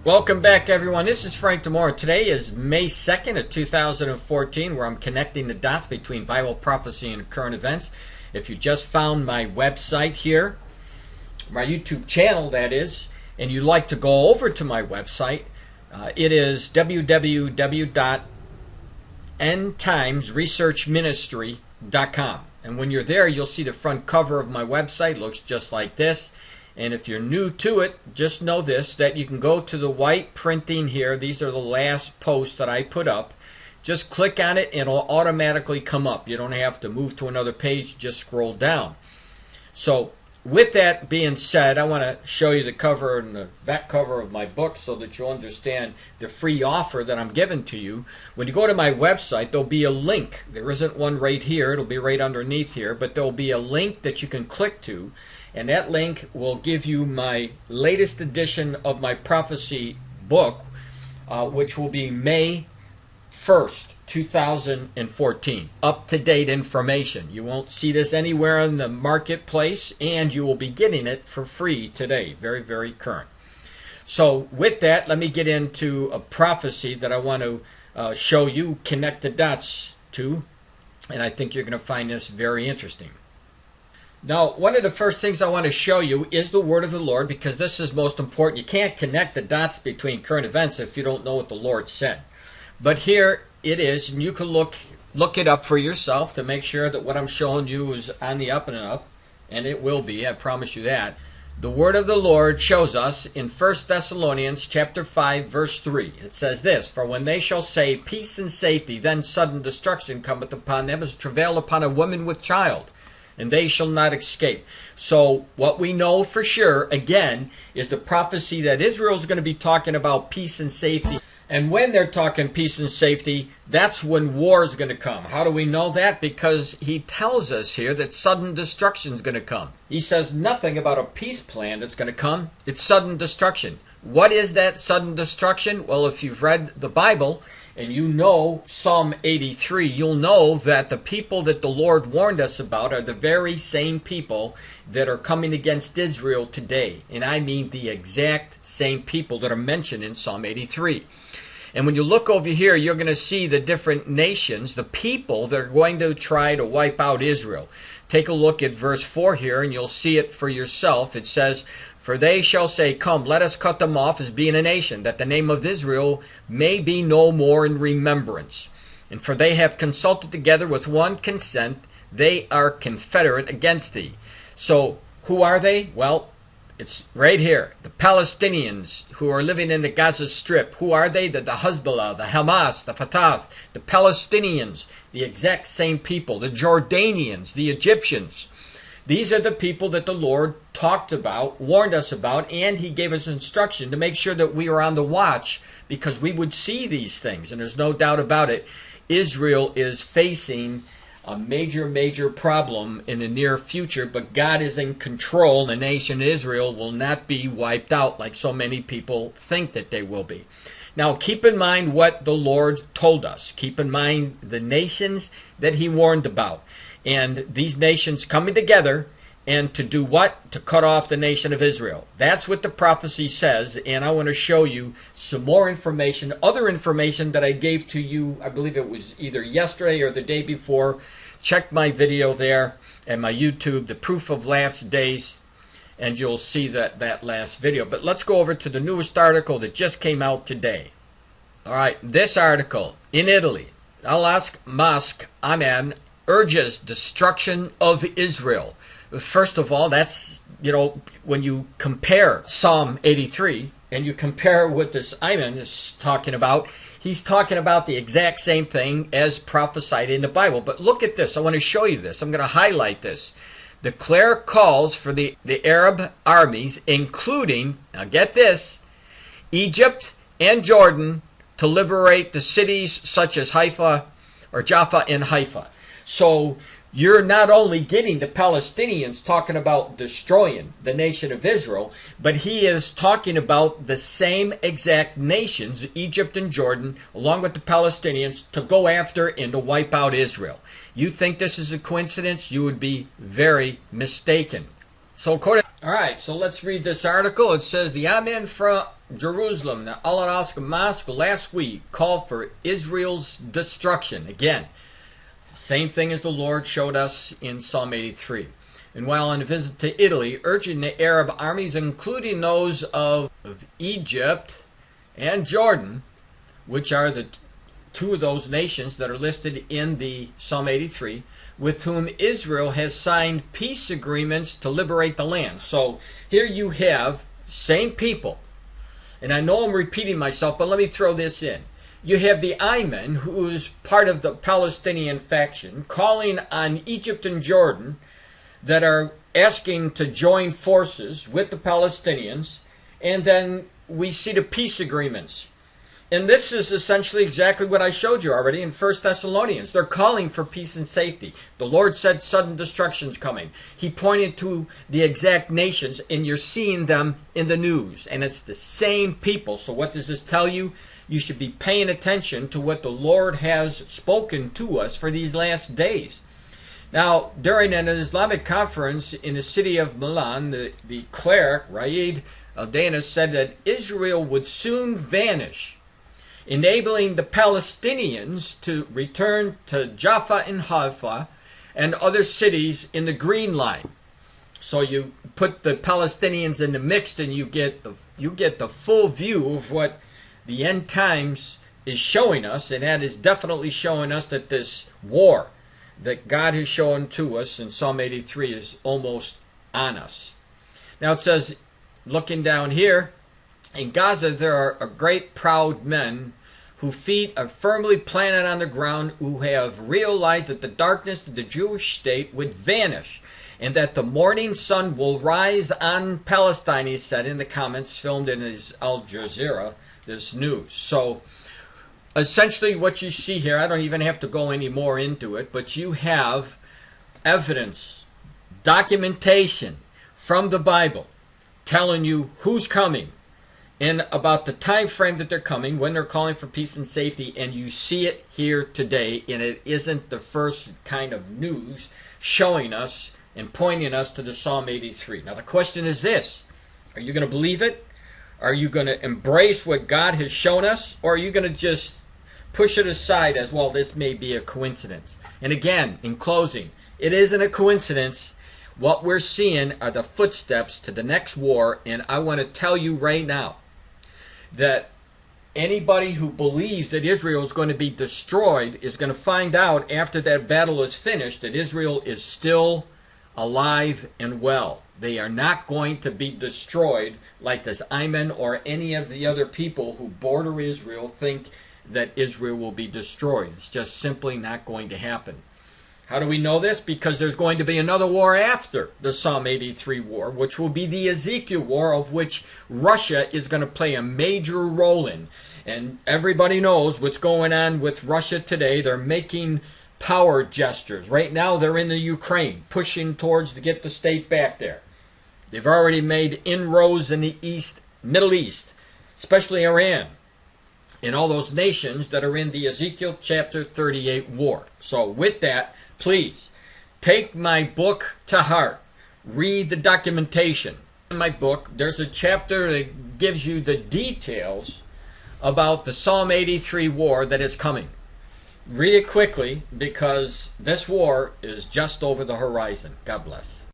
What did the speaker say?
Welcome back, everyone. This is Frank DeMore. Today is May 2nd of 2014, where I'm connecting the dots between Bible prophecy and current events. If you just found my website here, my YouTube channel that is, and you'd like to go over to my website, it is www.endtimesresearchministry.com. And when you're there, you'll see the front cover of my website. It looks just like this. And if you're new to it, just know this, that you can go to the white printing here. These are the last posts that I put up. Just click on it and it'll automatically come up. You don't have to move to another page, just scroll down. So with that being said, I want to show you the cover and the back cover of my book so that you'll understand the free offer that I'm giving to you. When you go to my website, there'll be a link. There isn't one right here. It'll be right underneath here, but there'll be a link that you can click to. And that link will give you my latest edition of my prophecy book, which will be May 1st, 2014. Up-to-date information. You won't see this anywhere in the marketplace, and you will be getting it for free today. Very, very current. So with that, let me get into a prophecy that I want to show you, connect the dots to, and I think you're going to find this very interesting. Now, one of the first things I want to show you is the word of the Lord, because this is most important. You can't connect the dots between current events if you don't know what the Lord said. But here it is, and you can look it up for yourself to make sure that what I'm showing you is on the up and up, and it will be, I promise you that. The word of the Lord shows us in 1 Thessalonians chapter 5, verse 3. It says this, "For when they shall say peace and safety, then sudden destruction cometh upon them as travail upon a woman with child, and they shall not escape." So what we know for sure, again, is the prophecy that Israel is going to be talking about peace and safety. And when they're talking peace and safety, that's when war is going to come. How do we know that? Because he tells us here that sudden destruction is going to come. He says nothing about a peace plan that's going to come. It's sudden destruction. What is that sudden destruction? Well, if you've read the Bible and you know Psalm 83, you'll know that the people that the Lord warned us about are the very same people that are coming against Israel today. And I mean the exact same people that are mentioned in Psalm 83. And when you look over here, you're going to see the different nations, the people that are going to try to wipe out Israel. Take a look at verse 4 here, and you'll see it for yourself. It says, "For they shall say, Come, let us cut them off as being a nation, that the name of Israel may be no more in remembrance. And for they have consulted together with one consent, they are confederate against thee." So, who are they? Well, it's right here. The Palestinians who are living in the Gaza Strip. Who are they? The Hezbollah, the Hamas, the Fatah, the Palestinians, the exact same people. The Jordanians, the Egyptians. These are the people that the Lord talked about, warned us about, and he gave us instruction to make sure that we are on the watch because we would see these things. And there's no doubt about it. Israel is facing a major problem in the near future, but God is in control. The nation Israel will not be wiped out like so many people think that they will be. Now, keep in mind what the Lord told us. Keep in mind the nations that he warned about. And these nations coming together and to do what? To cut off the nation of Israel. That's what the prophecy says, and I want to show you some more information, other information that I gave to you, I believe it was either yesterday or the day before. Check my video there and my YouTube, The Proof of Last Days, and you'll see that last video. But let's go over to the newest article that just came out today. All right, this article, in Italy, Mosque, imam, urges destruction of Israel. First of all, that's, when you compare Psalm 83 and you compare what this imam is talking about, he's talking about the exact same thing as prophesied in the Bible. But look at this. I want to show you this. I'm going to highlight this. Declare calls for the Arab armies, including, now get this, Egypt and Jordan, to liberate the cities such as Haifa or Jaffa and Haifa. So you're not only getting the Palestinians talking about destroying the nation of Israel, but he is talking about the same exact nations, Egypt and Jordan, along with the Palestinians, to go after and to wipe out Israel. You think this is a coincidence? You would be very mistaken. So, all right, so let's read this article. It says, the imam Jerusalem, the al-Aqsa Mosque last week called for Israel's destruction. Again, same thing as the Lord showed us in Psalm 83. And while on a visit to Italy, urging the Arab armies, including those of Egypt and Jordan, which are the two of those nations that are listed in the Psalm 83, with whom Israel has signed peace agreements to liberate the land. So here you have same people. And I know I'm repeating myself, but let me throw this in. You have the imam, who is part of the Palestinian faction, calling on Egypt and Jordan that are asking to join forces with the Palestinians. And then we see the peace agreements. And this is essentially exactly what I showed you already in 1 Thessalonians. They're calling for peace and safety. The Lord said sudden destruction's coming. He pointed to the exact nations, and you're seeing them in the news. And it's the same people. So what does this tell you? You should be paying attention to what the Lord has spoken to us for these last days. Now, during an Islamic conference in the city of Milan, the cleric, Raed al-Danas, said that Israel would soon vanish, enabling the Palestinians to return to Jaffa and Haifa and other cities in the Green Line. So you put the Palestinians in the mix, and you get the full view of what the end times is showing us, and that is definitely showing us that this war that God has shown to us in Psalm 83 is almost on us. Now it says, looking down here, in Gaza there are a great proud men whose feet are firmly planted on the ground, who have realized that the darkness of the Jewish state would vanish, and that the morning sun will rise on Palestine, he said in the comments filmed in his Al Jazeera, this news. So essentially what you see here, I don't even have to go any more into it, but you have evidence, documentation from the Bible telling you who's coming and about the time frame that they're coming, when they're calling for peace and safety, and you see it here today, and it isn't the first kind of news showing us and pointing us to the Psalm 83. Now the question is this: are you going to believe it? Are you going to embrace what God has shown us? Or are you going to just push it aside as, well, this may be a coincidence? And again, in closing, it isn't a coincidence. What we're seeing are the footsteps to the next war, and I want to tell you right now that anybody who believes that Israel is going to be destroyed is going to find out after that battle is finished that Israel is still alive and well. They are not going to be destroyed like this imam or any of the other people who border Israel think that Israel will be destroyed. It's just simply not going to happen. How do we know this? Because there's going to be another war after the Psalm 83 war, which will be the Ezekiel war, of which Russia is going to play a major role in. And everybody knows what's going on with Russia today. They're making power gestures. Right now they're in the Ukraine, pushing towards to get the state back there. They've already made inroads in the Middle East, especially Iran, and all those nations that are in the Ezekiel chapter 38 war. So with that, please take my book to heart. Read the documentation. In my book, there's a chapter that gives you the details about the Psalm 83 war that is coming. Read it quickly, because this war is just over the horizon. God bless.